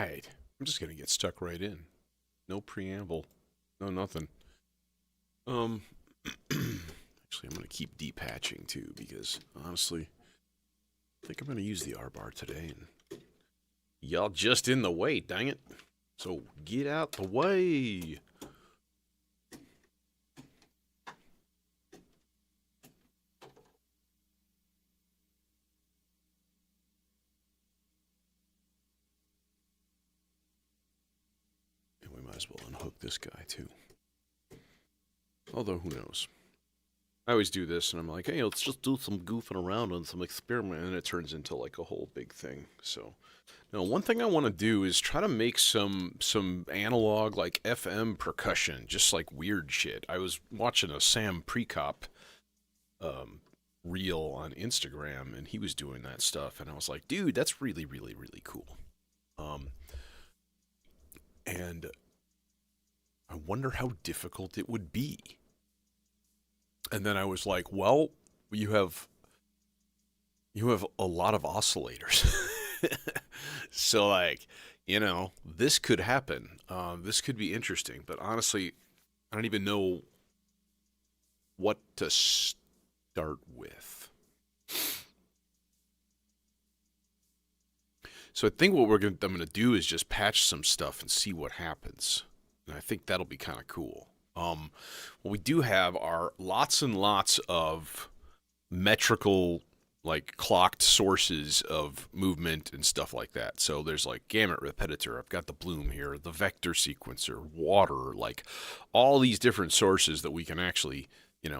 Alright, I'm just gonna get stuck right in. No preamble. No nothing. Um, actually, I'm gonna keep depatching too, because honestly, I think I'm gonna use the R-bar today, and y'all just in the way, dang it. So get out the way. And we might as well unhook this guy too. Although, who knows? I always do this, and I'm like, hey, let's just do some goofing around on some experiment, and it turns into like a whole big thing. So, now one thing I want to do is try to make some analog like FM percussion, just like weird shit. I was watching a Sam Prekop reel on Instagram, and he was doing that stuff, and I was like, dude, that's really, really, really cool. And I wonder how difficult it would be. And then I was like, well, you have a lot of oscillators. So, like, this could happen. This could be interesting. But honestly, I don't even know what to start with. So I think what I'm going to do is just patch some stuff and see what happens. And I think that'll be kind of cool. What we do have are lots and lots of metrical, like clocked sources of movement and stuff like that. So there's like gamut repetitor. I've got the bloom here, the vector sequencer, water, like all these different sources that we can actually,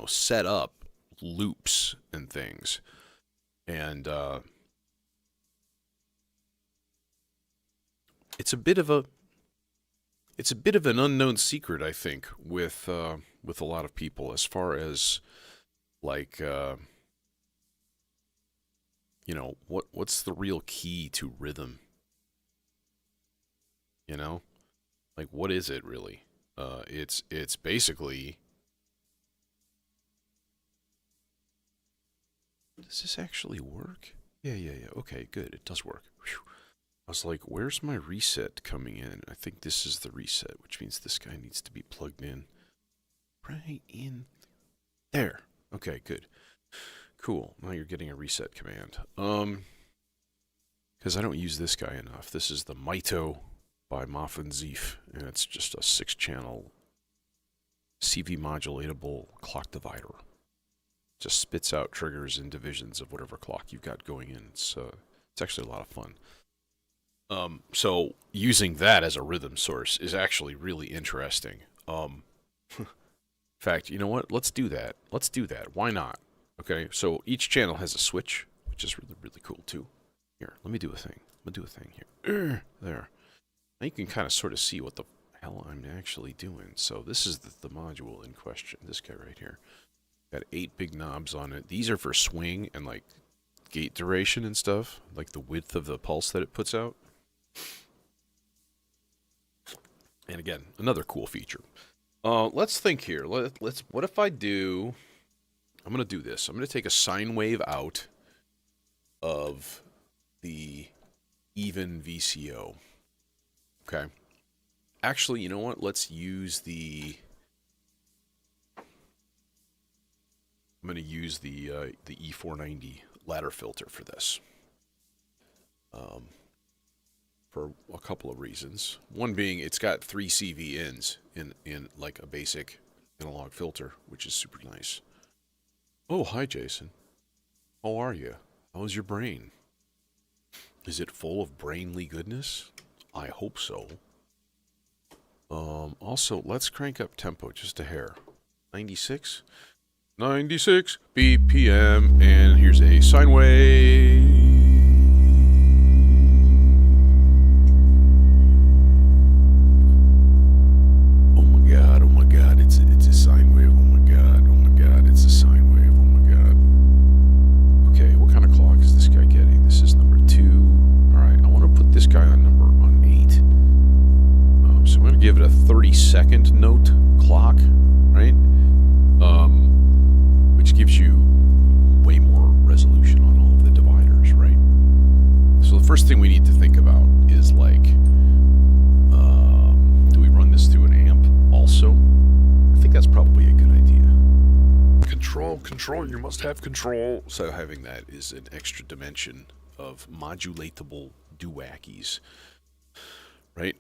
set up loops and things. And it's a bit of an unknown secret, I think, with a lot of people, as far as like what's the real key to rhythm? Like, what is it really? It's basically. Does this actually work? Yeah. Okay, good. It does work. Whew. I was like, where's my reset coming in? I think this is the reset, which means this guy needs to be plugged in. Right in there. Okay, good. Cool. Now you're getting a reset command. Because I don't use this guy enough. This is the Mito by Moffin Zeef, and it's just a 6-channel CV modulatable clock divider. Just spits out triggers and divisions of whatever clock you've got going in. It's actually a lot of fun. So using that as a rhythm source is actually really interesting. In fact, you know what? Let's do that. Why not? Okay, so each channel has a switch, which is really, really cool too. Here, let me do a thing. Here. There. Now you can kind of sort of see what the hell I'm actually doing. So this is the module in question. This guy right here. Got 8 big knobs on it. These are for swing and like gate duration and stuff, like the width of the pulse that it puts out. And again, another cool feature. Let's think here. Let's. What if I do? I'm gonna do this. I'm gonna take a sine wave out of the even VCO. Okay. Actually, you know what? Let's use the. I'm gonna use the E490 ladder filter for this. For a couple of reasons. One being it's got 3 CV ins in like a basic analog filter, which is super nice. Oh, hi Jason. How are you? How's your brain? Is it full of brainly goodness? I hope so. Also, let's crank up tempo just a hair. 96 BPM, and here's a sine wave. It's a sine wave. Oh my god, it's a sine wave. Oh my god. Okay, what kind of clock is this guy getting? This is number 2. Alright, I want to put this guy on 8. So I'm going to give it a 30-second note clock, right? Which gives you way more resolution on all of the dividers, right? So the first thing we need to think about is like, control, you must have control. So having that is an extra dimension of modulatable doohickeys. Right?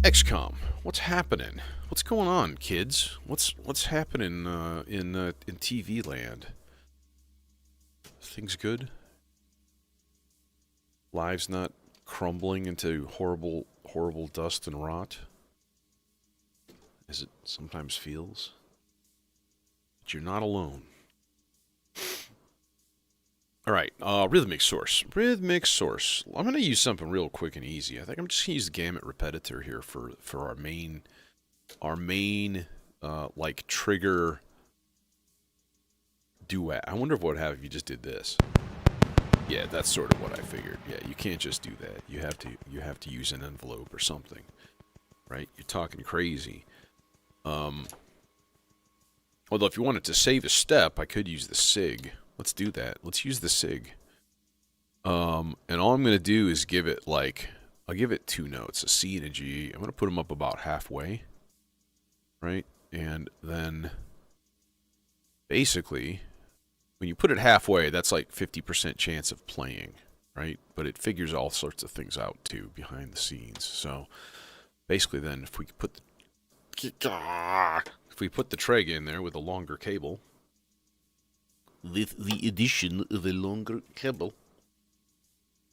XCOM, what's happening? What's going on, kids? What's happening in TV land? Things good? Lives not crumbling into horrible dust and rot, as it sometimes feels? But you're not alone. Alright, rhythmic source. Rhythmic source. I'm going to use something real quick and easy. I think I'm just going to use the gamut repetitor here for our main, like, trigger duet. I wonder what would happen if you just did this. Yeah, that's sort of what I figured. Yeah, you can't just do that. You have to use an envelope or something. Right? You're talking crazy. Although if you wanted to save a step, I could use the SIG. Let's do that. Let's use the SIG. And all I'm going to do is give it, like, I'll give it 2 notes, a C and a G. I'm going to put them up about halfway. Right? And then, basically, when you put it halfway, that's like 50% chance of playing. Right? But it figures all sorts of things out, too, behind the scenes. So, basically then, if we put the Treg in there with a longer cable, with the addition of a longer cable,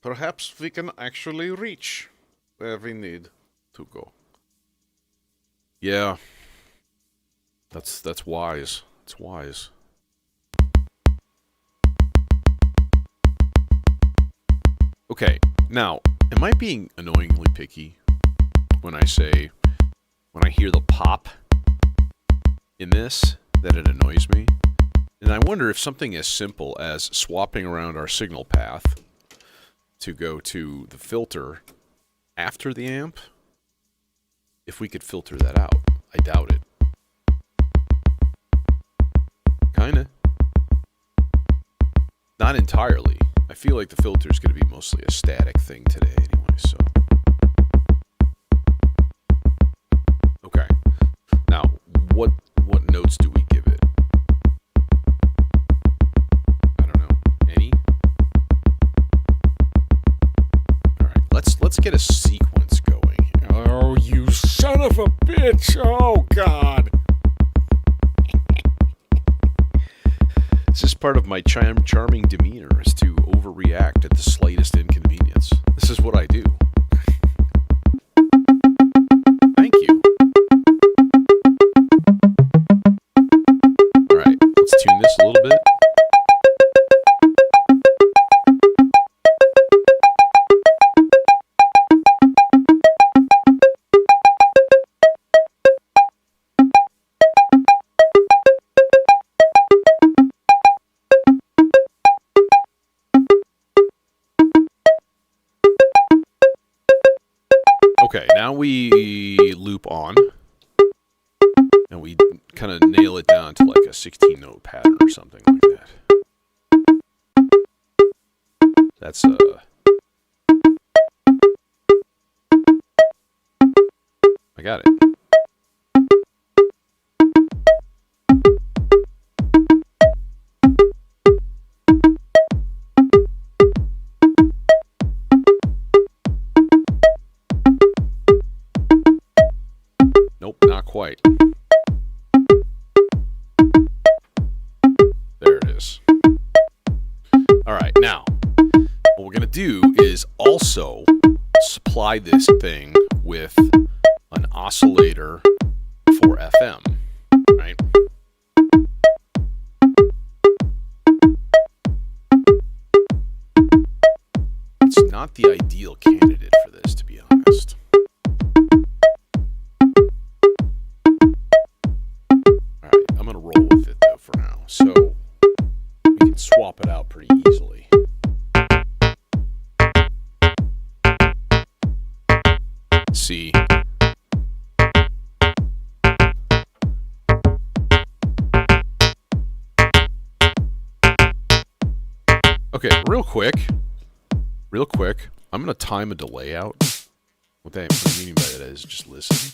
perhaps we can actually reach where we need to go. Yeah. That's wise. It's wise. Okay, now, am I being annoyingly picky when I hear the pop in this, that it annoys me? And I wonder if something as simple as swapping around our signal path to go to the filter after the amp, if we could filter that out. I doubt it. Kinda. Not entirely. I feel like the filter is going to be mostly a static thing today anyway, so. Okay. Now, what notes do we give it? I don't know. Any? Alright, let's get a sequence going. Oh, you son of a bitch! Oh, God! This is part of my charming demeanor, is to overreact at the slightest inconvenience. This is what I do. Thank you. Alright, let's tune this a little bit. Okay, now we loop on, and we kind of nail it down to like a 16-note pattern or something like that. That's, I got it. Nope, not quite. There it is. Alright, now, what we're going to do is also supply this thing with an oscillator for FM, right? It's not the ideal candidate for this, to be honest. I'm going to roll with it, though, for now. So, we can swap it out pretty easily. See. Okay, real quick, I'm going to time a delay out. What I mean by that is just listen.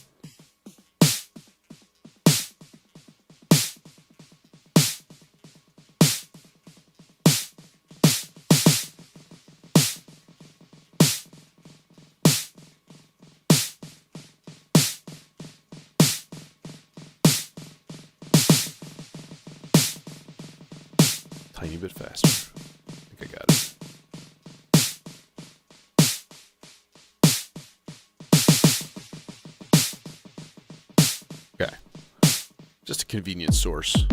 bit faster. I think I got it. Okay. Just a convenient source.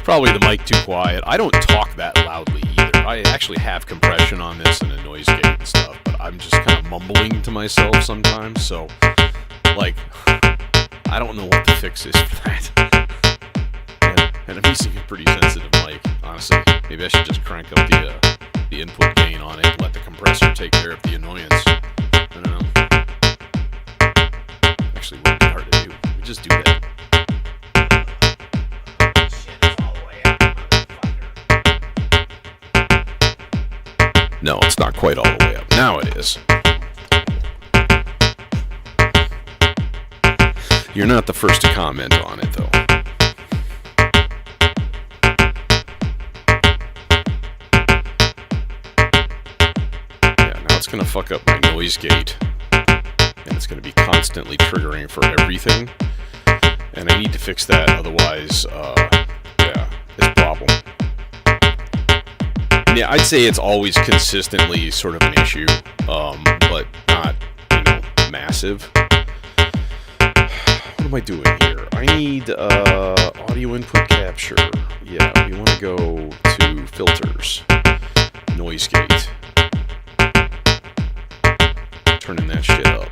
Probably the mic too quiet. I don't talk that loudly either. I actually have compression on this and a noise gate and stuff, but I'm just kind of mumbling to myself sometimes, so, like, I don't know what the fix is for that. And I'm using a pretty sensitive mic, honestly. Maybe I should just crank up the input gain on it and let the compressor take care of the annoyance. I don't know. Actually, it wouldn't be hard to do. We just do that. No, it's not quite all the way up. Now it is. You're not the first to comment on it, though. Yeah, now it's going to fuck up my noise gate. And it's going to be constantly triggering for everything. And I need to fix that, otherwise, yeah, it's a problem. Yeah, I'd say it's always consistently sort of an issue, but not, massive. What am I doing here? I need audio input capture. Yeah, we want to go to filters, noise gate, turning that shit up.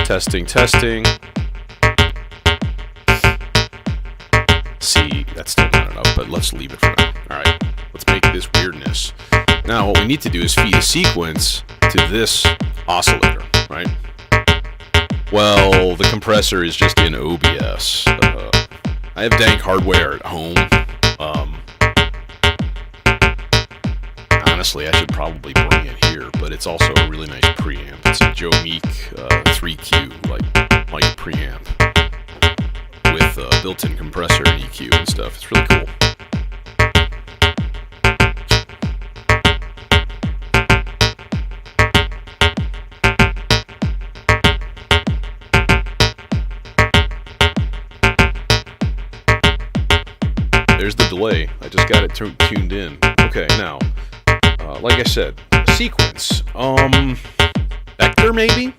Testing. See, that's still not enough, but let's leave it for now. Alright, let's make this weirdness. Now, what we need to do is feed a sequence to this oscillator, right? Well, the compressor is just in OBS. I have dank hardware at home. Honestly, I should probably bring it here, but it's also a really nice preamp. It's a Joe Meek 3Q, like mic preamp with built-in compressor and EQ and stuff. It's really cool. There's the delay. I just got it tuned in. Okay, now, like I said, sequence. Vector maybe?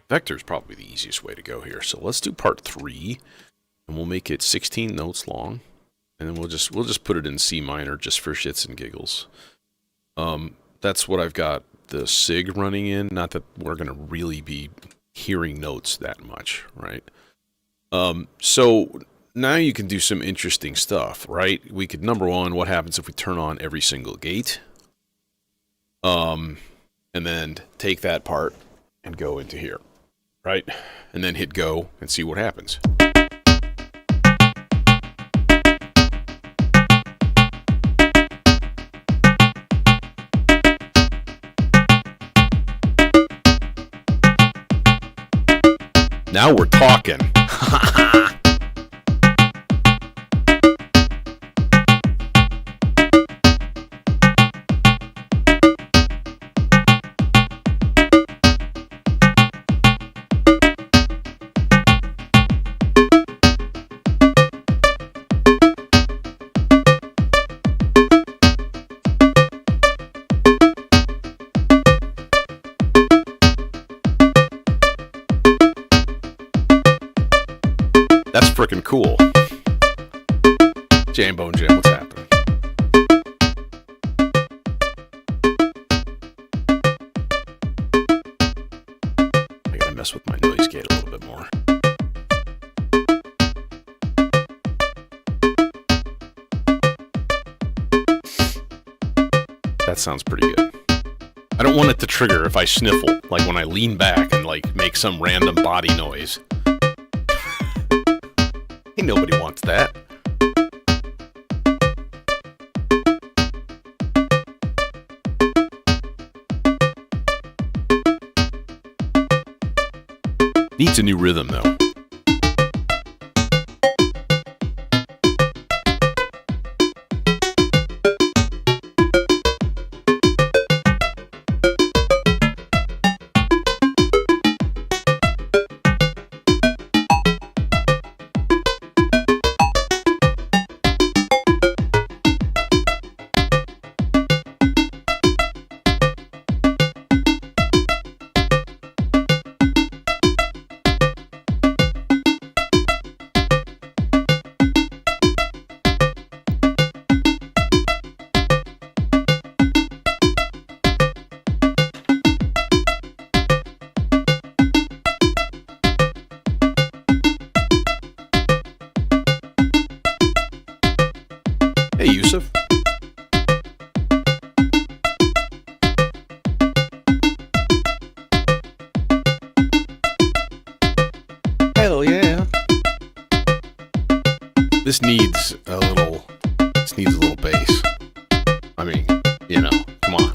Vector's probably the easiest way to go here. So let's do part 3, and we'll make it 16 notes long, and then we'll just put it in C minor just for shits and giggles. That's what I've got the SIG running in. Not that we're gonna really be hearing notes that much, right? So now you can do some interesting stuff, right? We could, number one, what happens if we turn on every single gate? And then take that part and go into here, right? And then hit go and see what happens. Now we're talking. That's freaking cool. Jambone Jam, what's happening? I gotta mess with my noise gate a little bit more. That sounds pretty good. I don't want it to trigger if I sniffle, like when I lean back and like make some random body noise. Ain't nobody wants that. Needs a new rhythm, though. Hey, Yusuf. Hell yeah. This needs a little bass. I mean, you know, come on.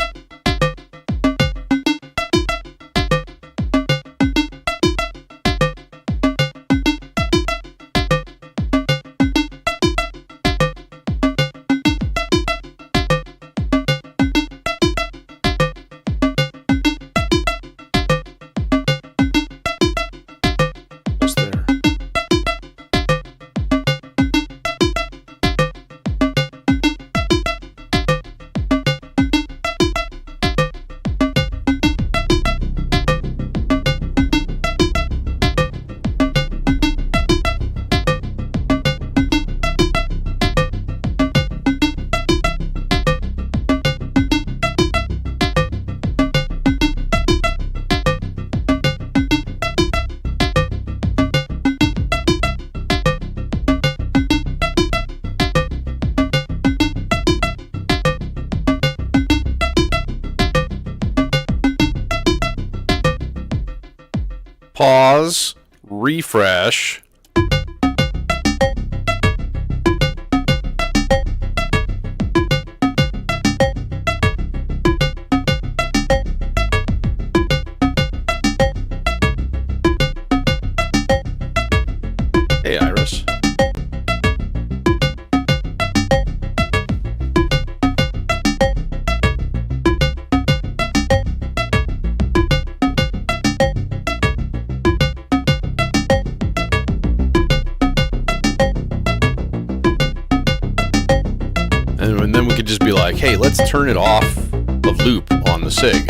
Pause, refresh. Hey, Iris. And then we could just be like, hey, let's turn it off of loop on the SIG.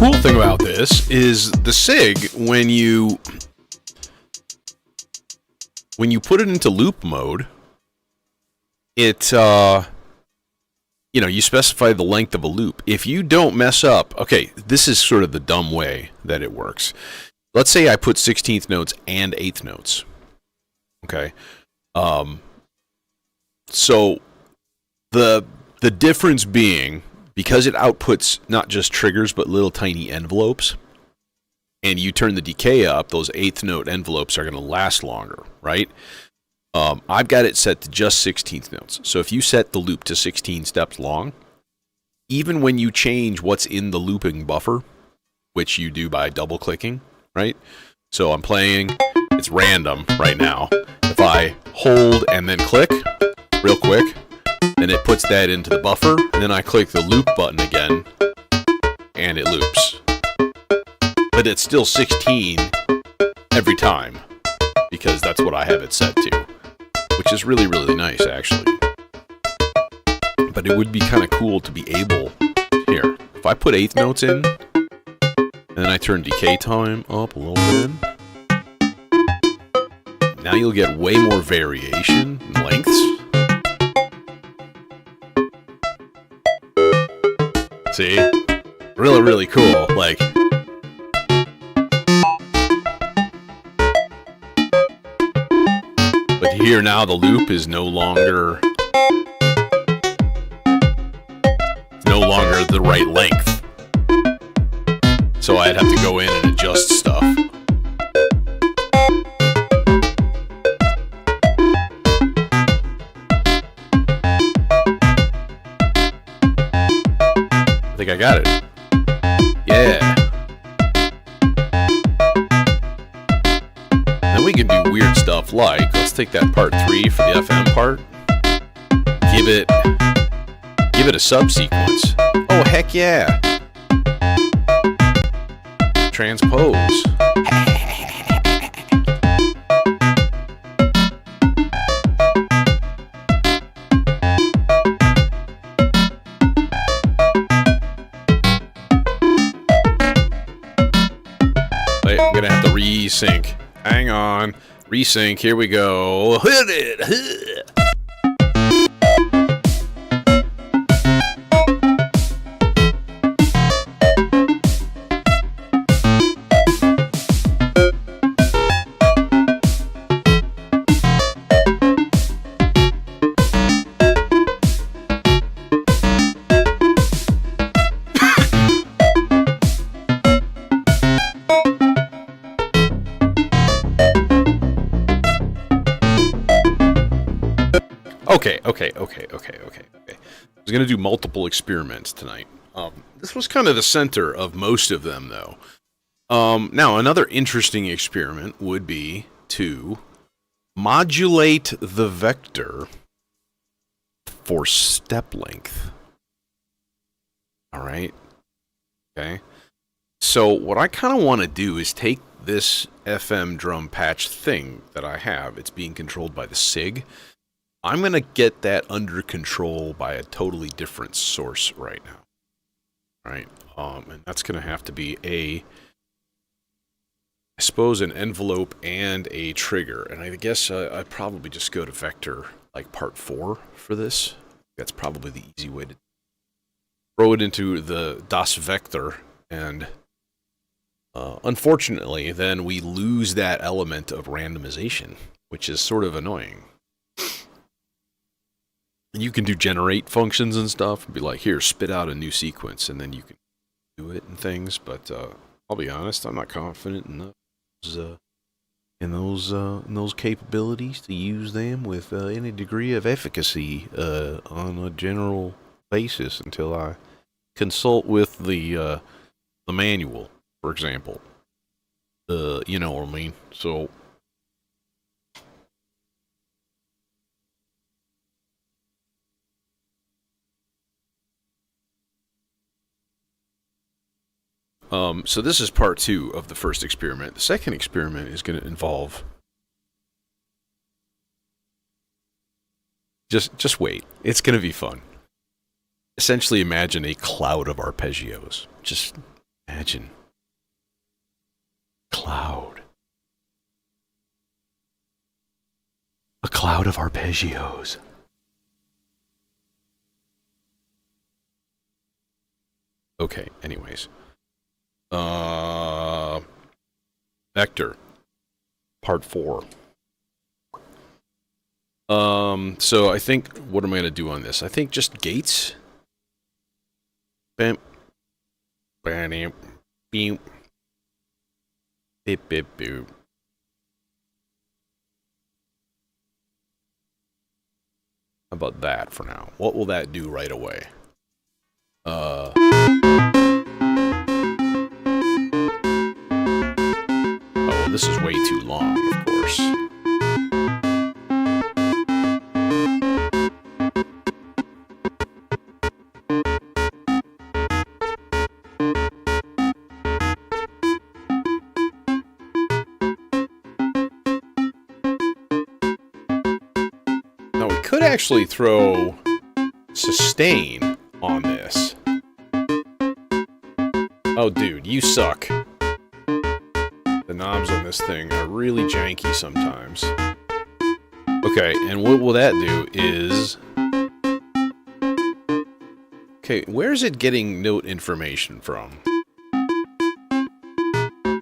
cool thing about this is the SIG, when you put it into loop mode, it you specify the length of a loop. If you don't mess up, okay, this is sort of the dumb way that it works. Let's say I put 16th notes and 8th notes. Okay. So the difference being, because it outputs not just triggers but little tiny envelopes, and you turn the decay up, those 8th note envelopes are going to last longer, right? I've got it set to just 16th notes. So if you set the loop to 16 steps long, even when you change what's in the looping buffer, which you do by double clicking, right? So I'm playing, it's random right now. If I hold and then click real quick, then it puts that into the buffer, and then I click the loop button again, and it loops. But it's still 16 every time, because that's what I have it set to, which is really, really nice, actually. But it would be kind of cool to be able, here, if I put 8th notes in, and then I turn decay time up a little bit, now you'll get way more variation in lengths. See? Really, really cool. Like, but here now the loop is no longer the right length. So I'd have to go in and adjust stuff. I think I got it. Yeah. Then we can do weird stuff like, let's take that part 3 for the FM part. Give it a subsequence. Oh, heck yeah. Transpose. Wait, I'm gonna have to resync. Hang on. Resync, here we go. Hit it! Okay. I was going to do multiple experiments tonight. This was kind of the center of most of them, though. Now, another interesting experiment would be to modulate the vector for step length. All right? Okay. So what I kind of want to do is take this FM drum patch thing that I have. It's being controlled by the SIG. I'm going to get that under control by a totally different source right now. Right? And that's going to have to be I suppose, an envelope and a trigger. And I guess I'd probably just go to vector, like part 4 for this. That's probably the easy way to throw it into the Das Vector. And unfortunately, then we lose that element of randomization, which is sort of annoying. You can do generate functions and stuff and be like, here, spit out a new sequence, and then you can do it and things. But I'll be honest, I'm not confident in those capabilities to use them with any degree of efficacy on a general basis until I consult with the manual, for example. You know what I mean? So. So this is part 2 of the first experiment. The second experiment is going to involve... Just wait. It's going to be fun. Essentially imagine a cloud of arpeggios. Just Imagine. Cloud. A cloud of arpeggios. Okay, anyways. Vector. Part 4. So I think, what am I going to do on this? I think just gates. Bam. Bam. Beep. Beep, beep, boop. How about that for now? What will that do right away? Oh, this is way too long, of course. Now we could actually throw sustain on this. Oh, dude, you suck. The knobs on this thing are really janky sometimes. Okay, and what will that do is... Okay, where's it getting note information from?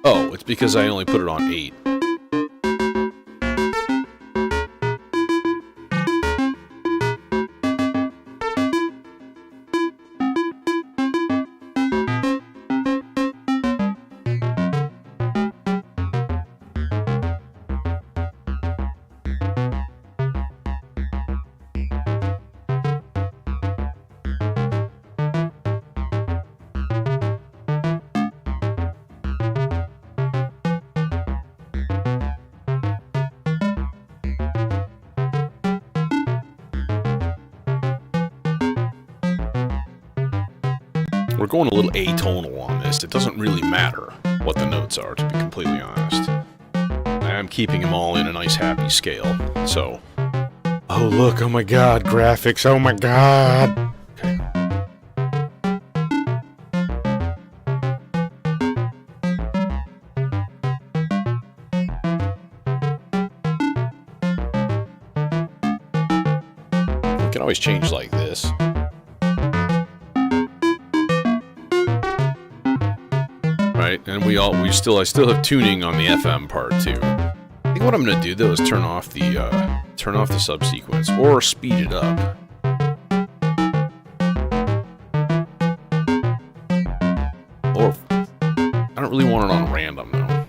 Oh, it's because I only put it on 8. We're going a little atonal on this. It doesn't really matter what the notes are, to be completely honest. I'm keeping them all in a nice happy scale, so... Oh look, oh my god, graphics, oh my god! Okay. We can always change like this. Right, and I still have tuning on the FM part too. I think what I'm gonna do though is turn off the subsequence or speed it up. Or I don't really want it on random though.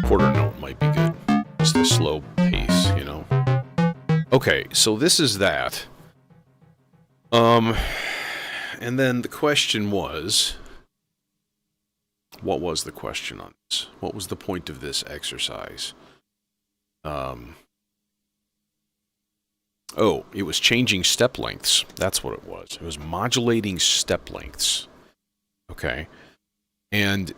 Quarter note might be good. Just a slow pace, you know. Okay, so this is that. And then the question was, what was the question on this? What was the point of this exercise? Oh, it was changing step lengths. That's what it was. It was modulating step lengths. Okay. And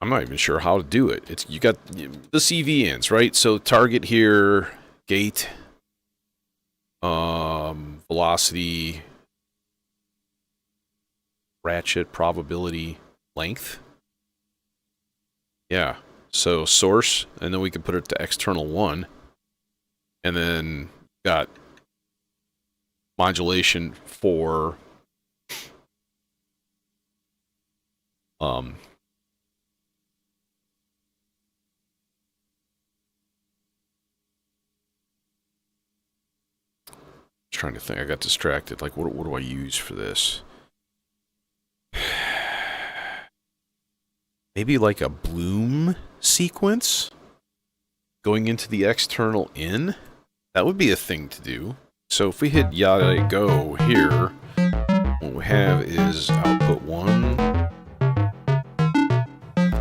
I'm not even sure how to do it. You got the CV ins, right? So target here, gate, velocity, ratchet, probability, length. Yeah. So source, and then we can put it to external 1. And then got modulation for trying to think. I got distracted. Like, what do I use for this? Maybe like a bloom sequence going into the external in. That would be a thing to do. So if we hit yada go here, what we have is output 1.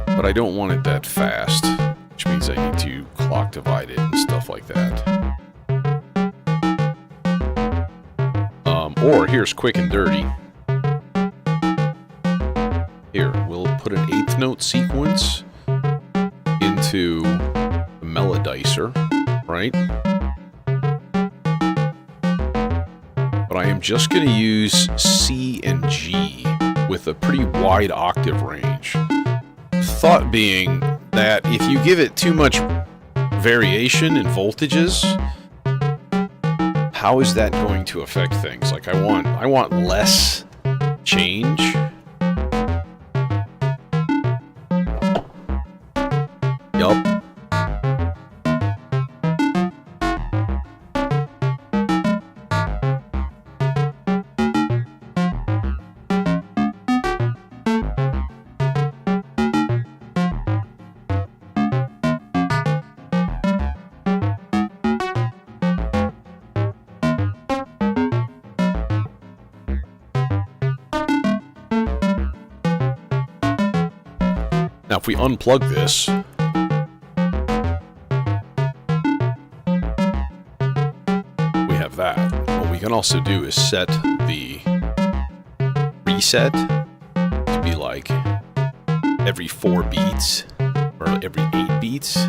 But I don't want it that fast, which means I need to clock divide it and stuff like that. Or here's quick and dirty. Here, we'll put an 8th note sequence into the melodizer, right? I am just going to use C and G with a pretty wide octave range. Thought being that if you give it too much variation in voltages, how is that going to affect things? Like I want less change. Yup. Now, if we unplug this, we have that. What we can also do is set the reset to be like every 4 beats or every 8 beats.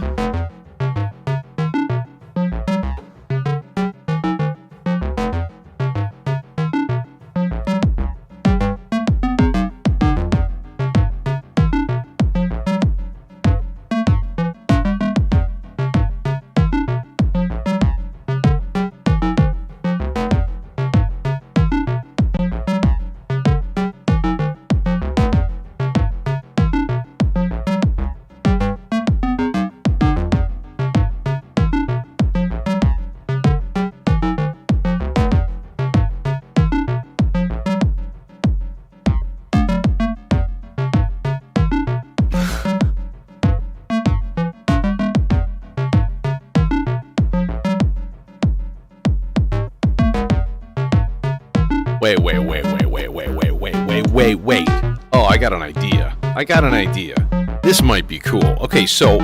Wait. Oh, I got an idea. This might be cool. Okay, so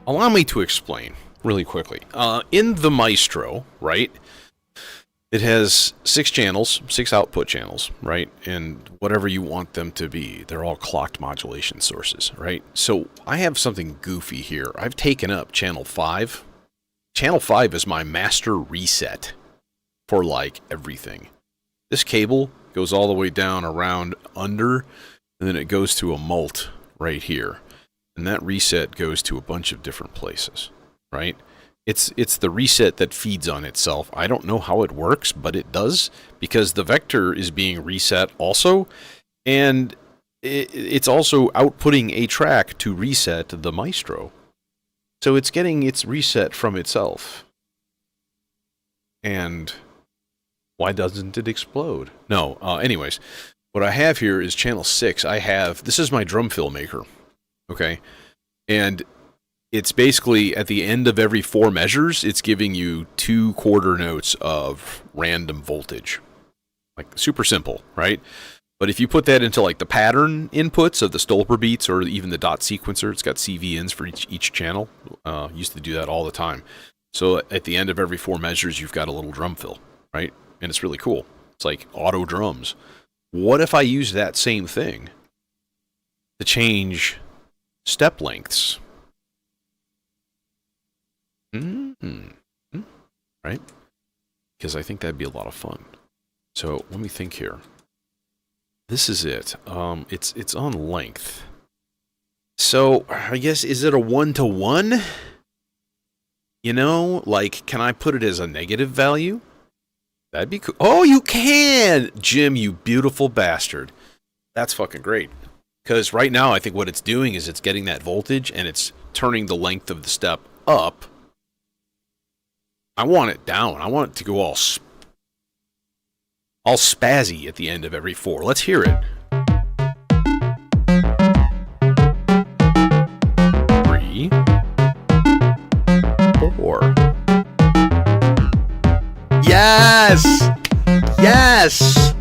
allow me to explain really quickly. In the Maestro, right, it has 6 channels, 6 output channels, right, and whatever you want them to be. They're all clocked modulation sources, right? So I have something goofy here. I've taken up channel 5. Channel 5 is my master reset for, like, everything. This cable goes all the way down around under, and then it goes to a mult right here. And that reset goes to a bunch of different places, right? It's the reset that feeds on itself. I don't know how it works, but it does, because the vector is being reset also, and it's also outputting a track to reset the Maestro. So it's getting its reset from itself. And why doesn't it explode? No, anyways, what I have here is channel 6. This is my drum fill maker, okay? And it's basically at the end of every 4 measures, it's giving you 2 quarter notes of random voltage. Like, super simple, right? But if you put that into like the pattern inputs of the Stolper beats or even the dot sequencer, it's got CVNs for each channel. Used to do that all the time. So at the end of every 4 measures, you've got a little drum fill, right? And it's really cool. It's like auto drums. What if I use that same thing to change step lengths? Right? Because I think that'd be a lot of fun. So let me think here. This is it. It's on length. So I guess, is it a 1-to-1? You know, like, can I put it as a negative value? That'd be cool. Oh, you can! Jim, you beautiful bastard. That's fucking great. Because right now, I think what it's doing is it's getting that voltage and it's turning the length of the step up. I want it down. I want it to go all spazzy at the end of every 4. Let's hear it. 3, 4. Yes! Yes!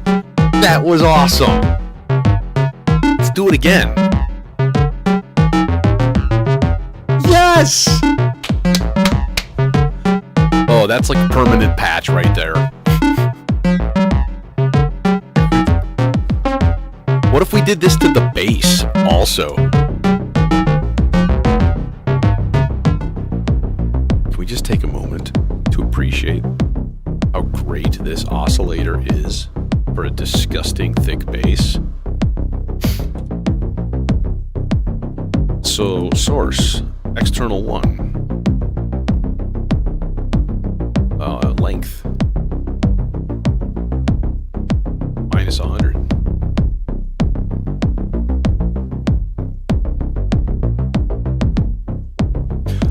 That was awesome. Let's do it again. Yes! Oh, that's like a permanent patch right there. What if we did this to the bass also? If we just take a moment to appreciate how great this oscillator is for a disgusting thick bass. So, source, external 1. Length. Minus 100.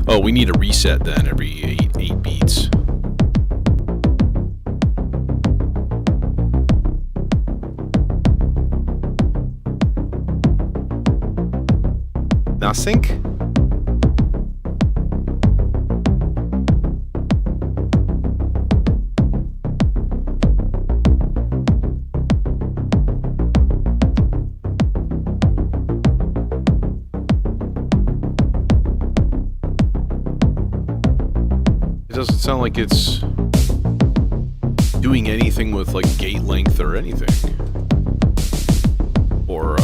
Oh, we need a reset then every 8 beats. Now sync. Doesn't sound like it's doing anything with like gate length or anything, or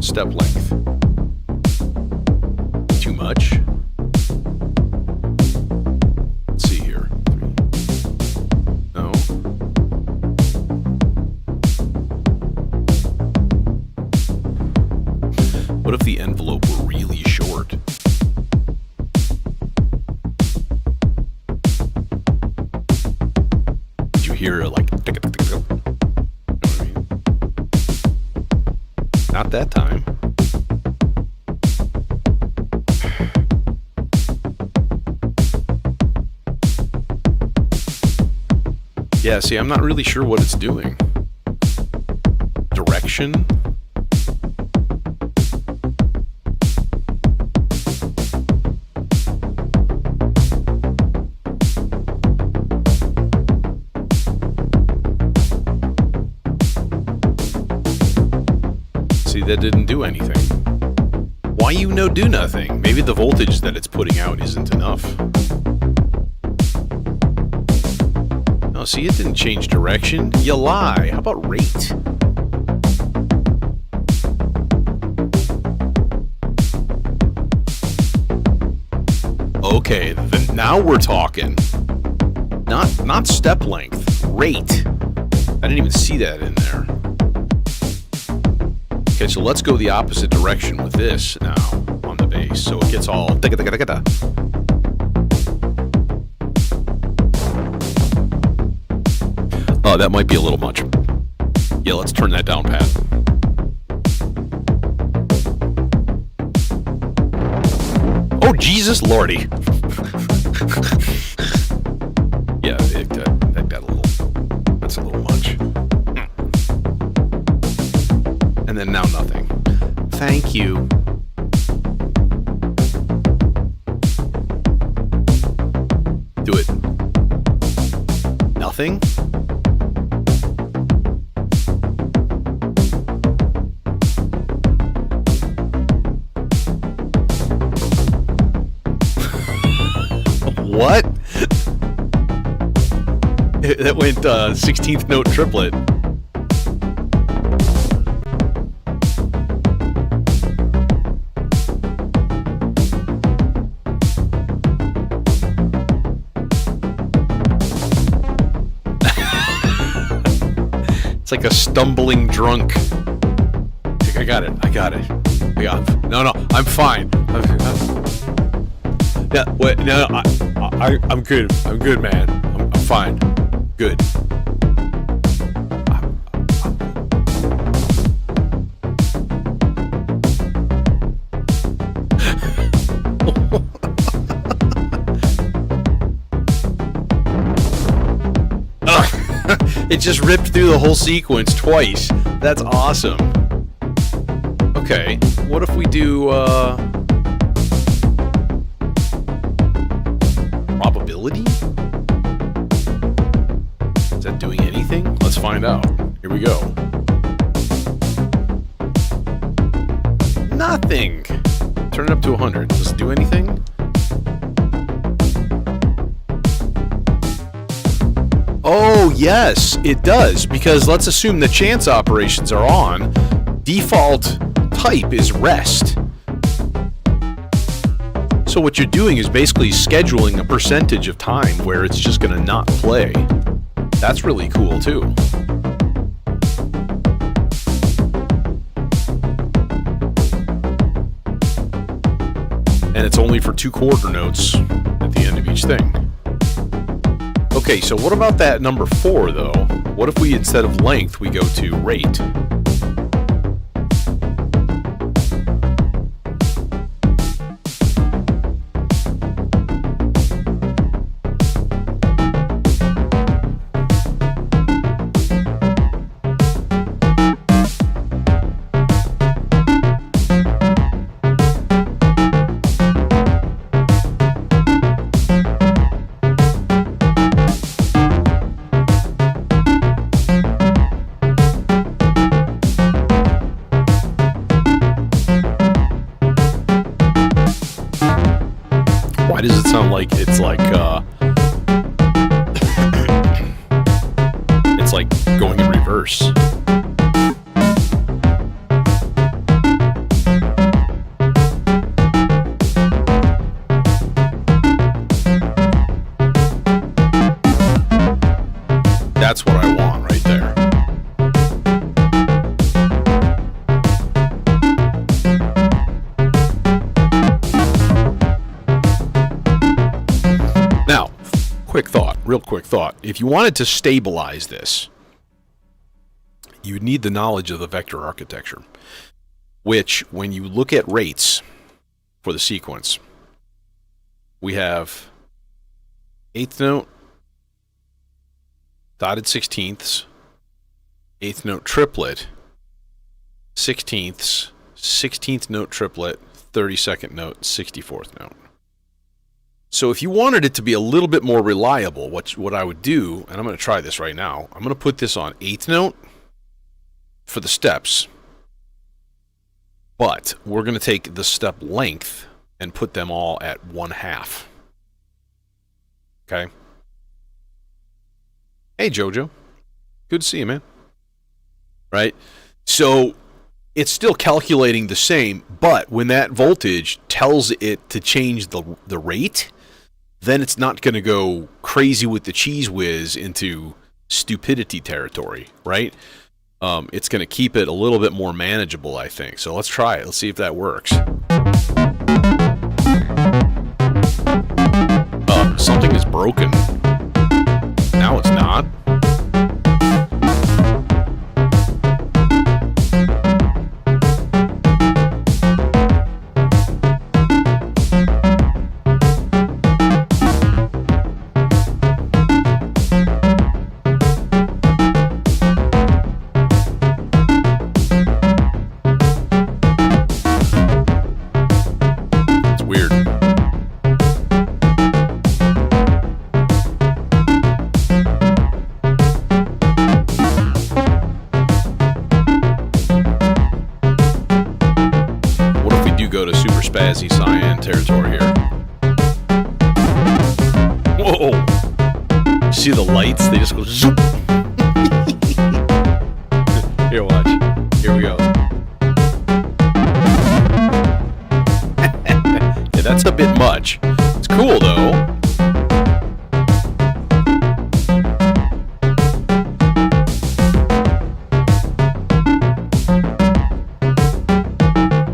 step length. Too much. Let's see here. No. What if the envelope were really short? Hear like, you know what I mean? Not that time. Yeah, see, I'm not really sure what it's doing. Direction. That didn't do anything. Why you no do nothing? Maybe the voltage that it's putting out isn't enough. Oh, see, it didn't change direction. You lie. How about rate? Okay, then now we're talking. Not step length, rate. I didn't even see that in there. Okay, so let's go the opposite direction with this now on the bass, so it gets all da-ga-da-ga-da-ga-da. Oh, that might be a little much. Yeah, let's turn that down, Pat. Oh, Jesus Lordy. Yeah, that got a little, that's a little much. And then now nothing. Thank you. Do it. Nothing? What? That went 16th note triplet. It's like a stumbling drunk. I got it. No, I'm fine. Yeah, wait, no, I'm good. I'm good, man. I'm fine. Good. It just ripped through the whole sequence twice. That's awesome. Okay, what if we do, probability? Is that doing anything? Let's find out. Here we go. Nothing! Turn it up to 100. Does it do anything? Oh, yes, it does, because let's assume the chance operations are on. Default type is rest. So what you're doing is basically scheduling a percentage of time where it's just going to not play. That's really cool too. And it's only for 2 quarter notes at the end of each thing. Okay, so what about that number 4 though? What if we, instead of length, we go to rate? Why does it sound like it's like it's like going in reverse? That's what I want right there. Now, real quick thought. If you wanted to stabilize this, you would need the knowledge of the vector architecture, which, when you look at rates for the sequence, we have 8th note, dotted 16ths, 8th note triplet, 16ths, 16th note triplet, 32nd note, 64th note. So if you wanted it to be a little bit more reliable, what I would do, and I'm going to try this right now, I'm going to put this on 8th note for the steps, but we're going to take the step length and put them all at 1/2. Okay? Hey, Jojo. Good to see you, man. Right? So it's still calculating the same, but when that voltage tells it to change the rate, then it's not going to go crazy with the cheese whiz into stupidity territory, right? It's going to keep it a little bit more manageable, I think. So let's try it. Let's see if that works. Something is broken. Now it's not. Spazzy cyan territory here. Whoa! See the lights? They just go zoop. Here, watch. Here we go. Yeah, that's a bit much. It's cool though.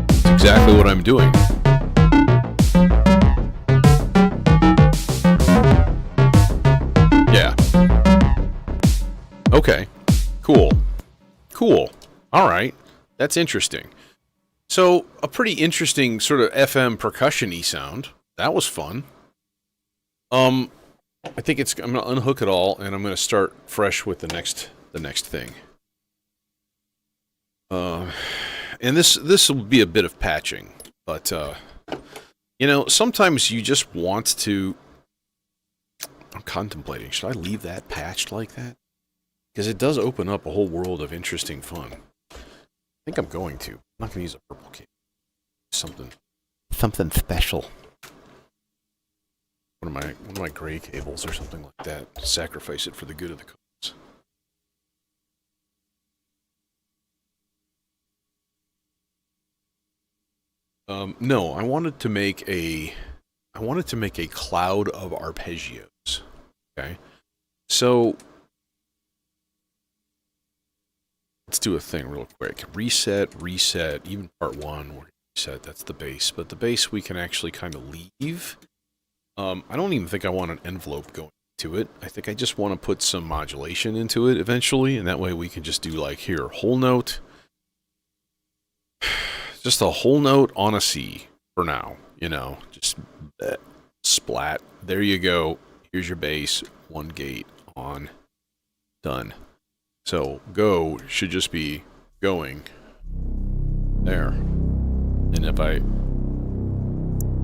It's exactly what I'm doing. Okay, cool. All right, that's interesting. So, a pretty interesting sort of FM percussion-y sound. That was fun. I think I'm gonna unhook it all, and I'm gonna start fresh with the next thing. And this will be a bit of patching, but you know, sometimes you just want to. I'm contemplating. Should I leave that patched like that? Because it does open up a whole world of interesting fun. I think I'm going to. I'm not going to use a purple cable. Something special. One of my gray cables or something like that. Sacrifice it for the good of the cause. No, I wanted to make a cloud of arpeggios. Okay, so let's do a thing real quick. Reset, even part 1, we're reset, that's the base. But the base we can actually kind of leave. I don't even think I want an envelope going to it. I think I just want to put some modulation into it eventually, and that way we can just do like here, whole note. Just a whole note on a C for now, you know, just splat. There you go. Here's your bass, 1 gate on, done. So go should just be going there. And if I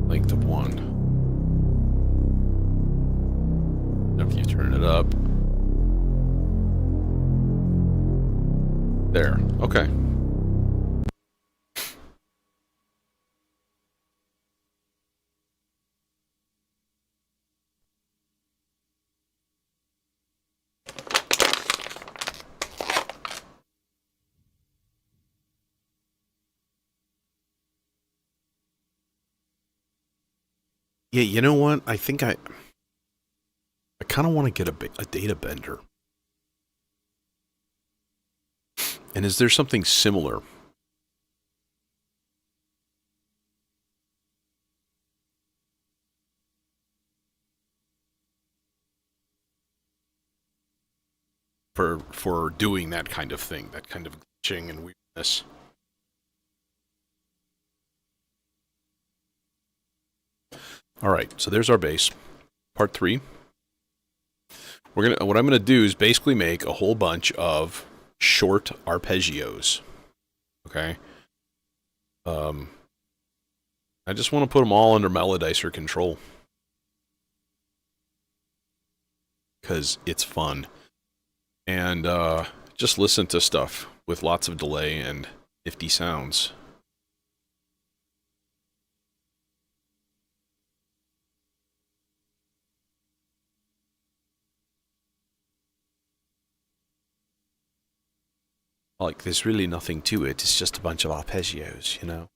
length of 1, if you turn it up, there. Okay. Yeah, you know what? I think I kind of want to get a data bender. And is there something similar? For doing that kind of thing, that kind of glitching and weirdness. All right, so there's our bass. Part 3. What I'm gonna do is basically make a whole bunch of short arpeggios. Okay. I just want to put them all under melodizer control because it's fun, and just listen to stuff with lots of delay and nifty sounds. Like, there's really nothing to it. It's just a bunch of arpeggios, you know?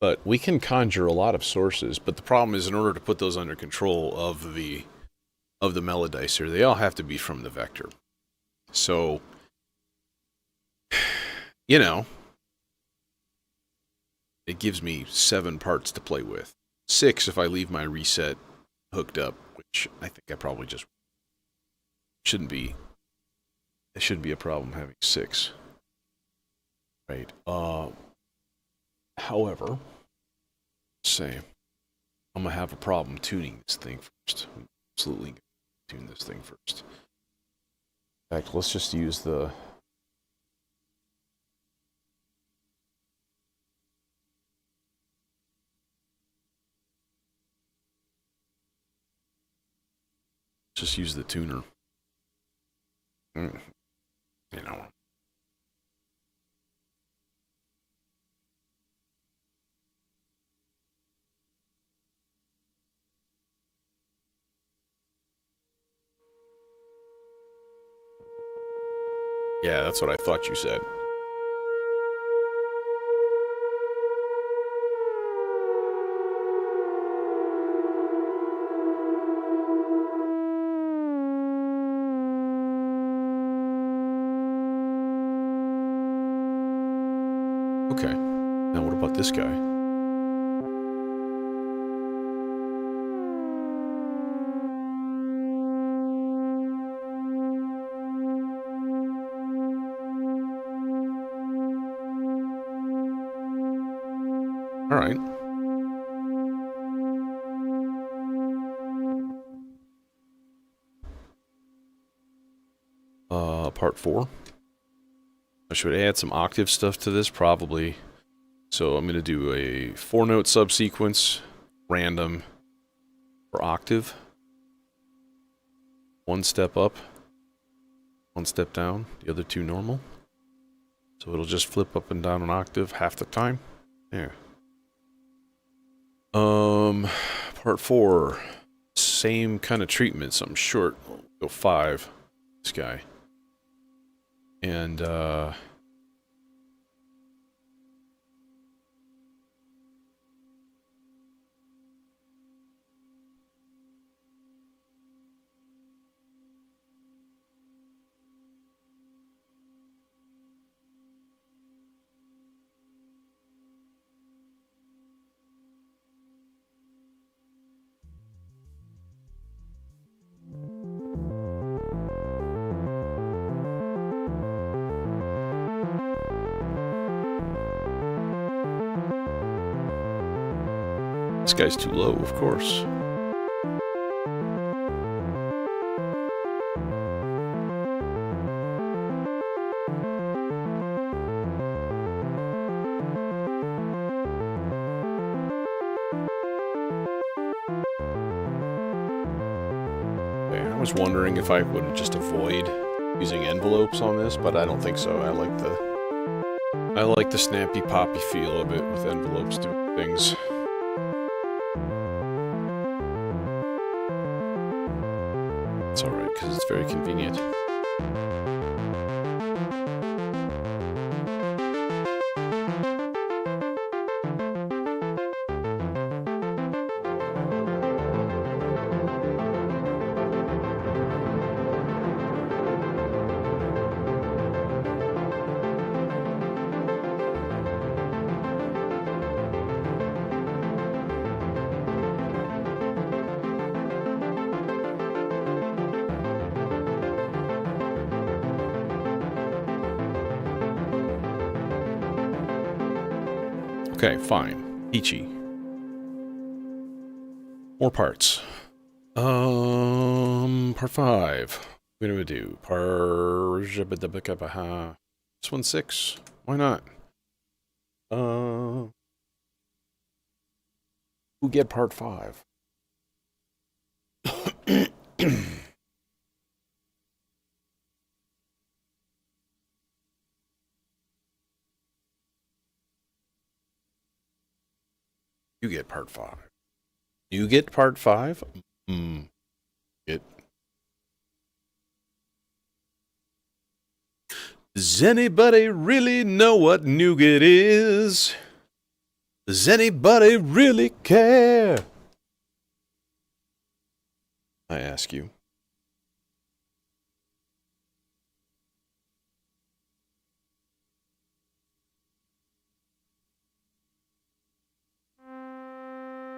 But we can conjure a lot of sources, but the problem is in order to put those under control of the melodizer, they all have to be from the vector. So, you know, it gives me 7 parts to play with. 6 if I leave my reset hooked up, which I think I probably just shouldn't be. It shouldn't be a problem having 6. Right. However, let's say I'm gonna have a problem tuning this thing first. I'm absolutely gonna tune this thing first. In fact, let's just use the tuner. You know. Yeah, that's what I thought you said. Okay. Now what about this guy? All right. Part 4. I should add some octave stuff to this, probably. So I'm going to do a 4-note subsequence, random, for octave. 1 step up, 1 step down, the other 2 normal. So it'll just flip up and down an octave half the time. Yeah. Part 4. Same kind of treatment, something short. We'll go 5. This guy. And, This guy's too low, of course. Okay, I was wondering if I would just avoid using envelopes on this, but I don't think so. I like the snappy poppy feel of it with envelopes doing things. It's alright, because it's very convenient. Okay, fine. Peachy. More parts. Part 5. What do we do? This one's 6. Why not? Who get part 5? You get part 5. You get part 5? It. Does anybody really know what nougat is? Does anybody really care? I ask you.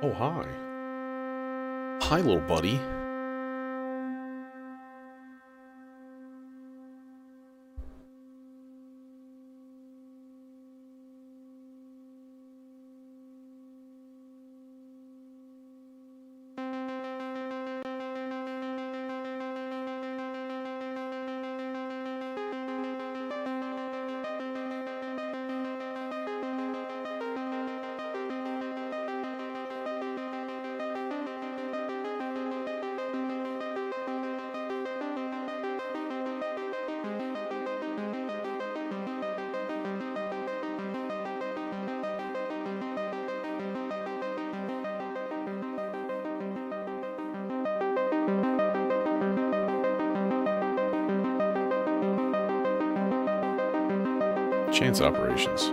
Oh, hi. Hi, little buddy. Chance operations.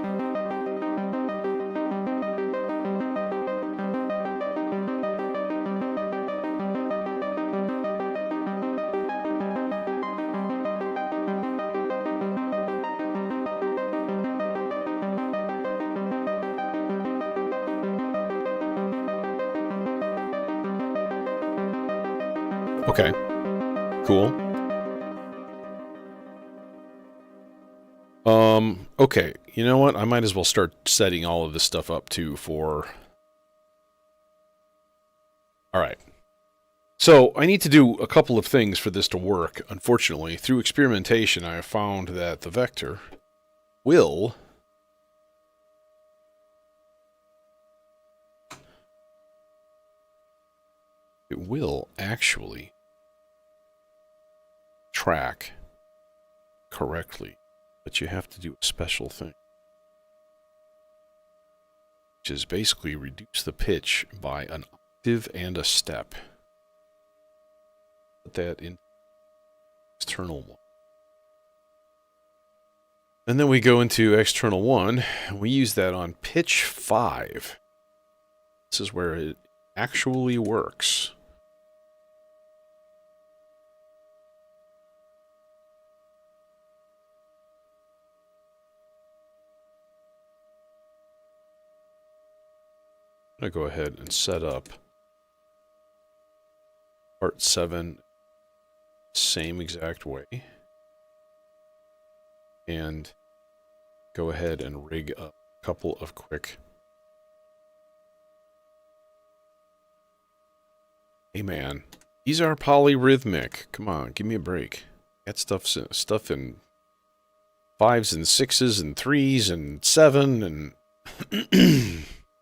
Okay. Cool. Okay, you know what? I might as well start setting all of this stuff up, too, for... Alright. So, I need to do a couple of things for this to work. Unfortunately, through experimentation, I have found that the vector will... It will actually track correctly. But you have to do a special thing, which is basically reduce the pitch by an octave and a step. Put that in external one. And then we go into external 1, and we use that on pitch 5. This is where it actually works. I'm going to go ahead and set up part 7 same exact way. And go ahead and rig up a couple of quick Hey man, these are polyrhythmic. Come on, give me a break. Got stuff in 5s and 6s and 3s and 7 and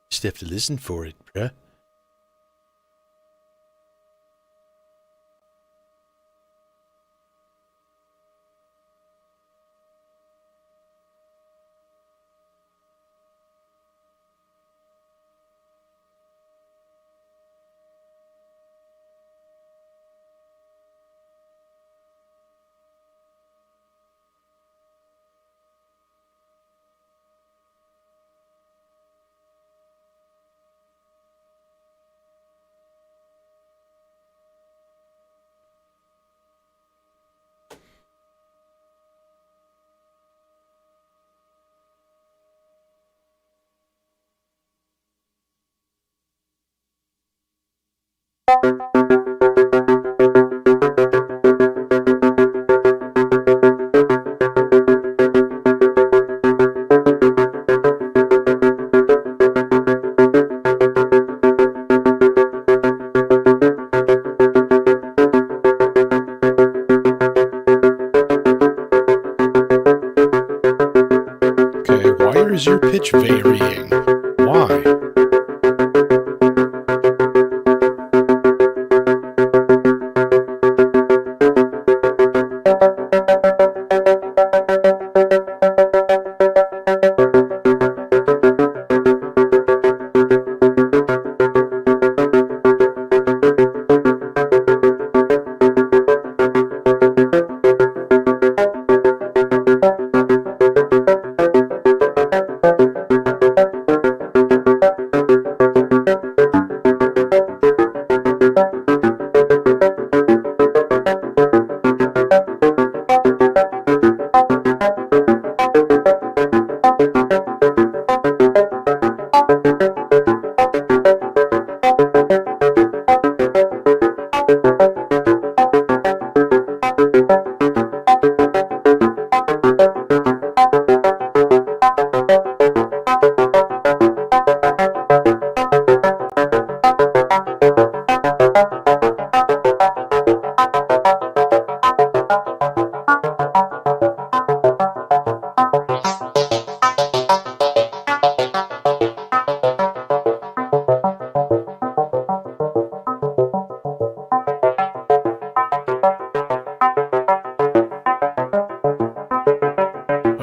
just have to listen for it, bruh. Okay, why is your pitch varying? Why?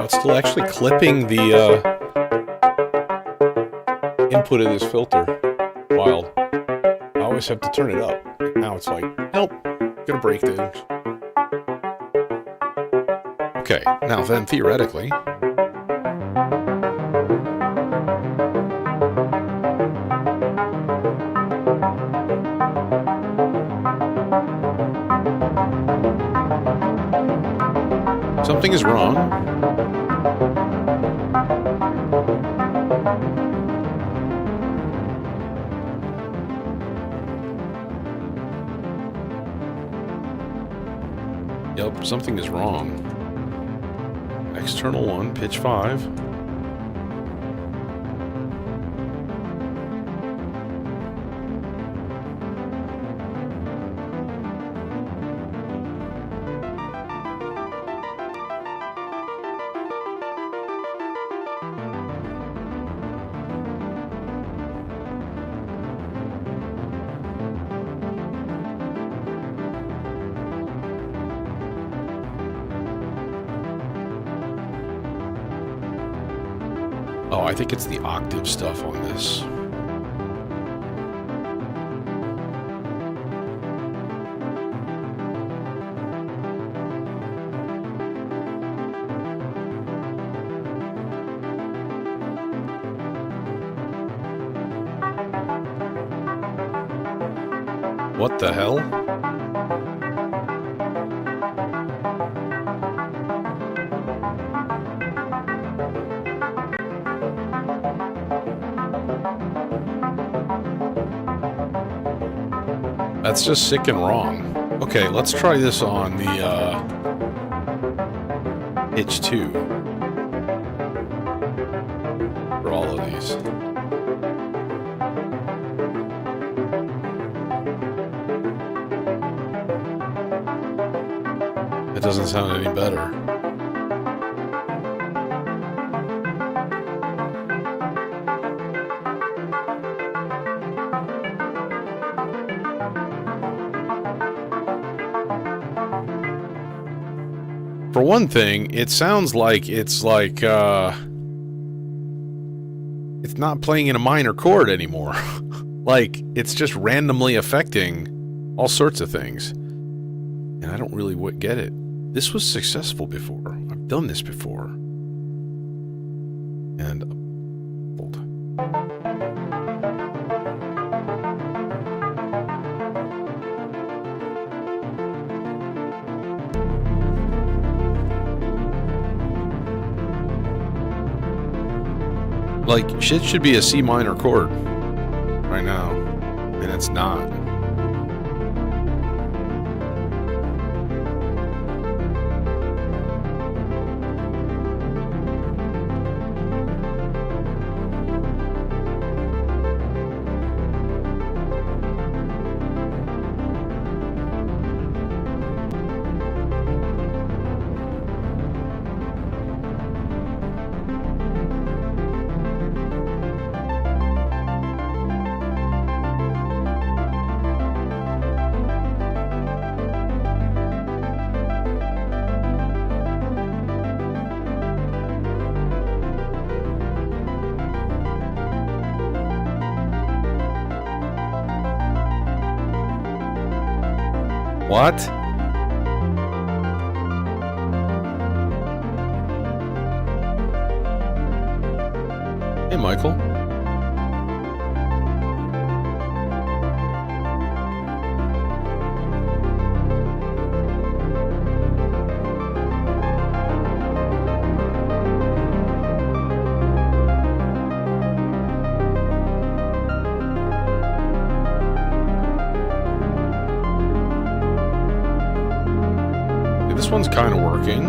It's still actually clipping the input of this filter. Wild. I always have to turn it up. Now it's like, nope, gonna break things. Okay, now then, theoretically, something is wrong. Yep, something is wrong. External 1, pitch 5. Oh, I think it's the octave stuff on this. What the hell? That's just sick and wrong. Okay, let's try this on the pitch 2 for all of these. doesn't sound any better. For one thing, it sounds like it's not playing in a minor chord anymore. Like, it's just randomly affecting all sorts of things. And I don't really get it. This was successful before. I've done this before. And... hold. Like, shit should be a C minor chord right now, and it's not. What? Hey, Michael. This one's kind of working.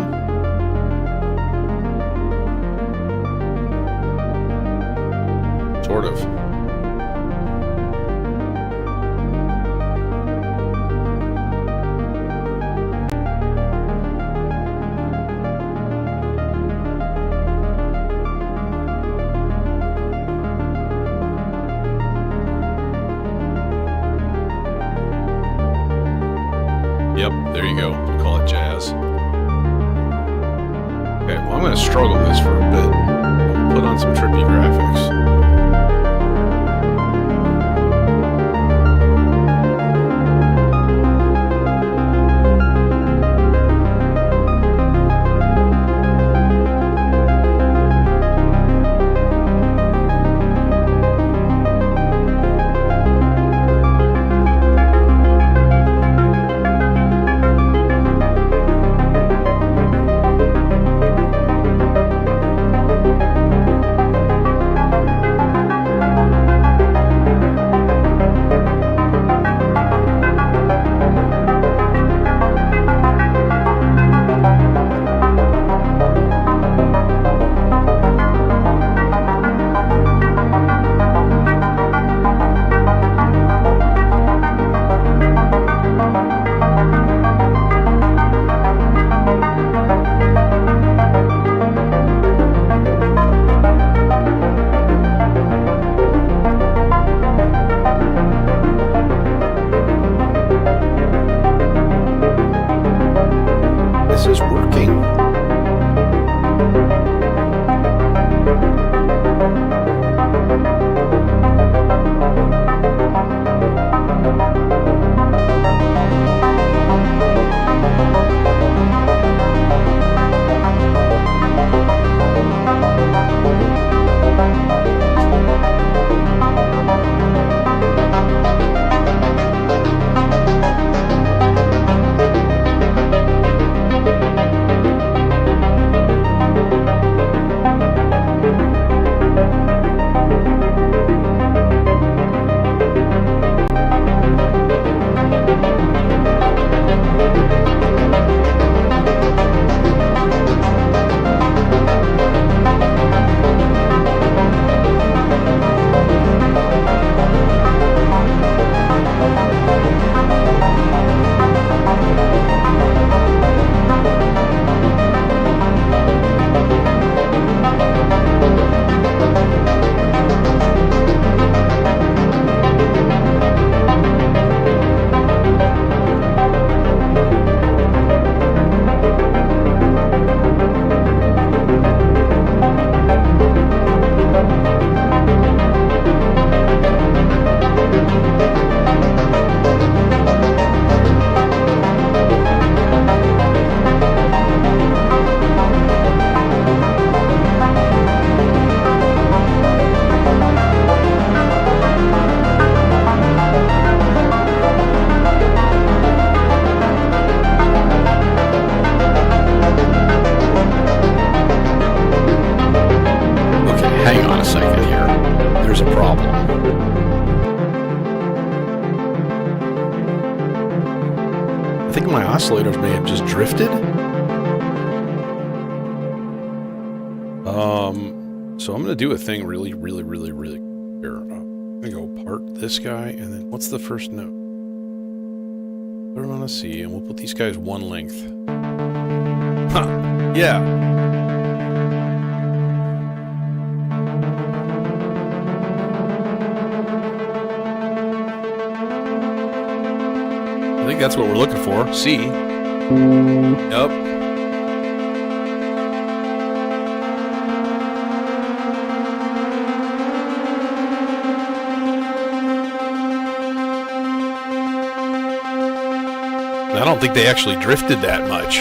Sort of. Yep, there you go. We call it jazz. Okay, well, I'm going to struggle this for a bit. I'll put on some trippy graphics. like my oscillators may have just drifted. So I'm going to do a thing really here. I'm going to go part this guy, and then what's the first note? Put them on a C, and we'll put these guys one length. Huh. Yeah. I think that's what we're looking for. C. Yep. I don't think they actually drifted that much.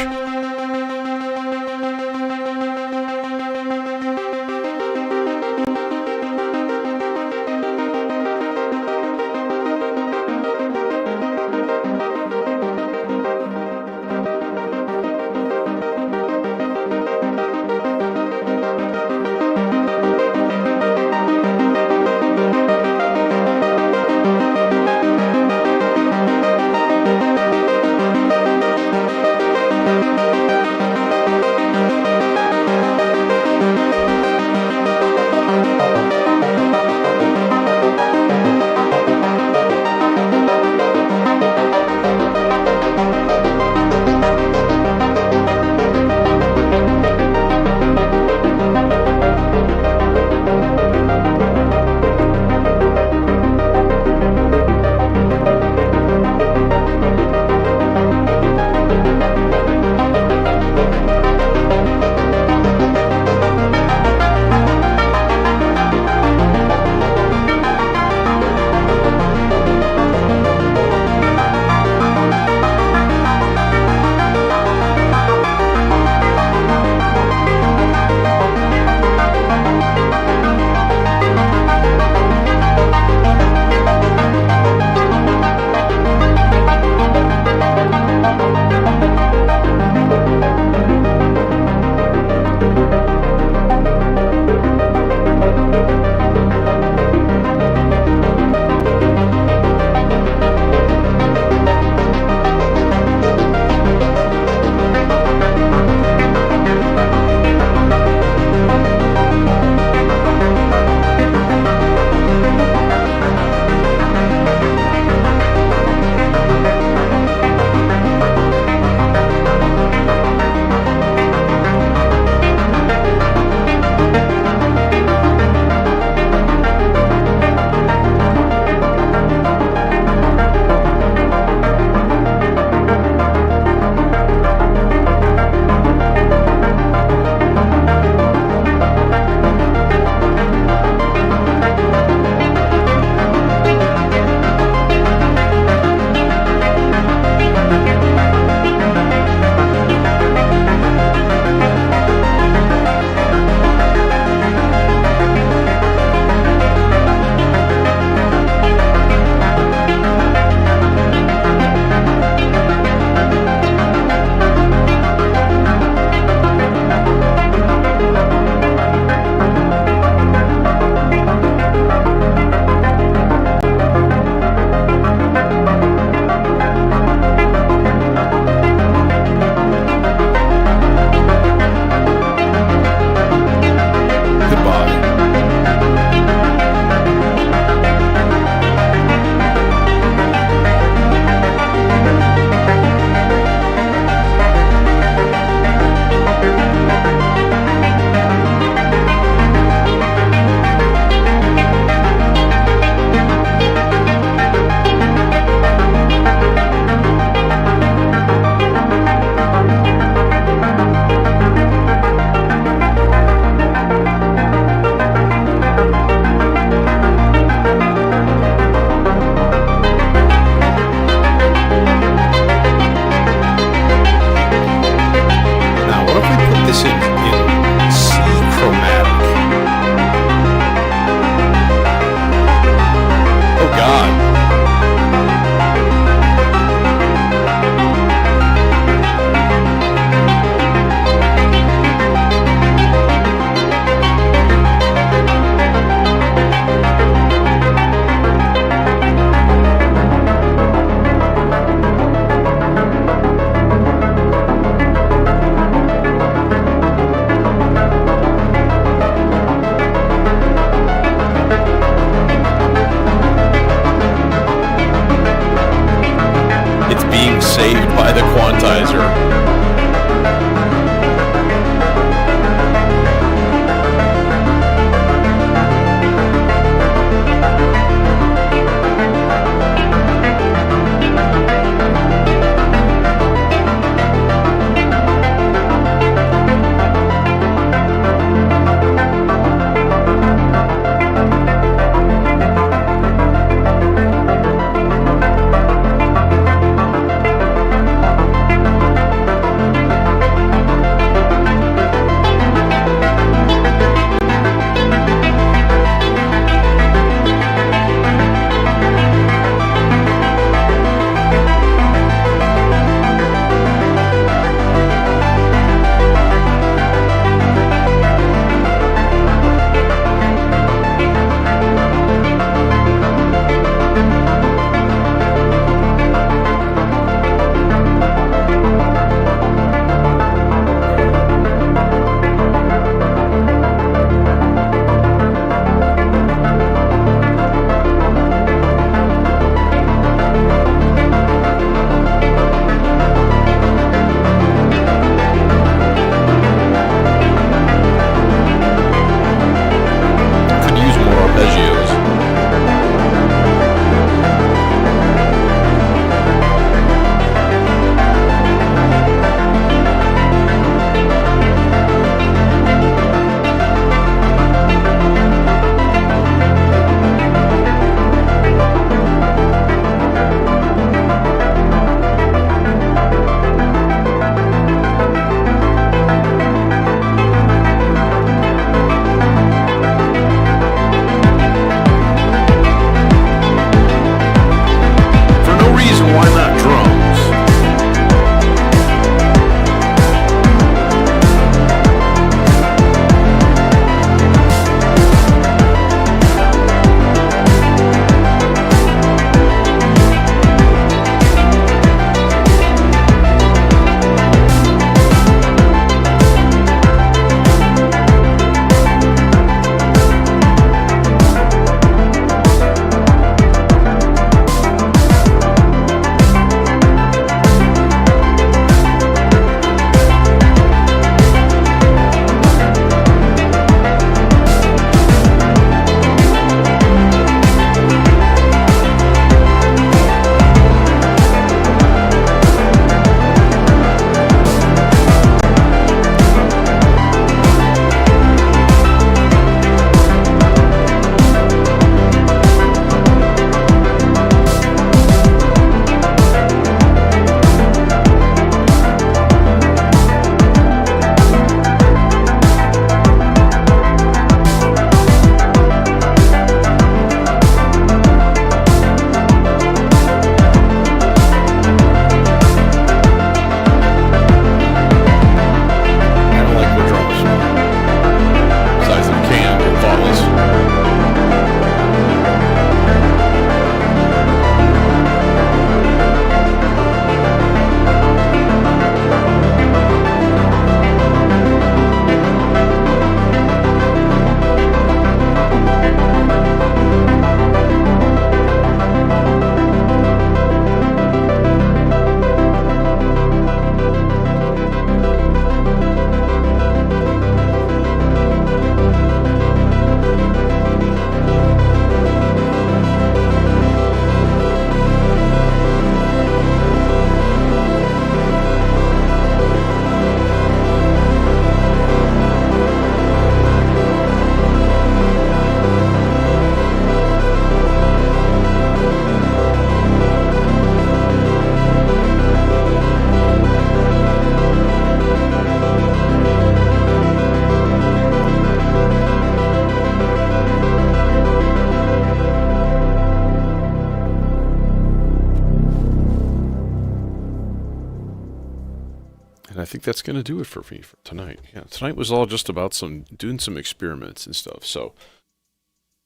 I think that's going to do it for me for tonight. Yeah, tonight was all just about doing some experiments and stuff. So,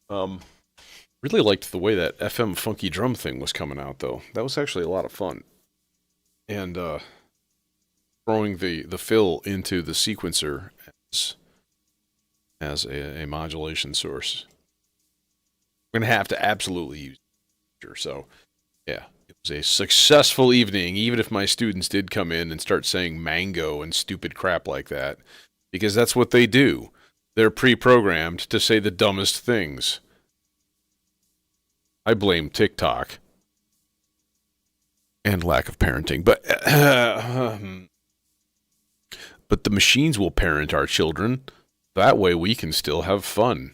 really liked the way that FM funky drum thing was coming out, though. That was actually a lot of fun. And throwing the fill into the sequencer as a modulation source. I'm going to have to absolutely use it. So, yeah, it was a successful evening, even if my students did come in and start saying mango and stupid crap like that, because that's what they do. They're pre-programmed to say the dumbest things. I blame TikTok and lack of parenting, but the machines will parent our children. That way we can still have fun.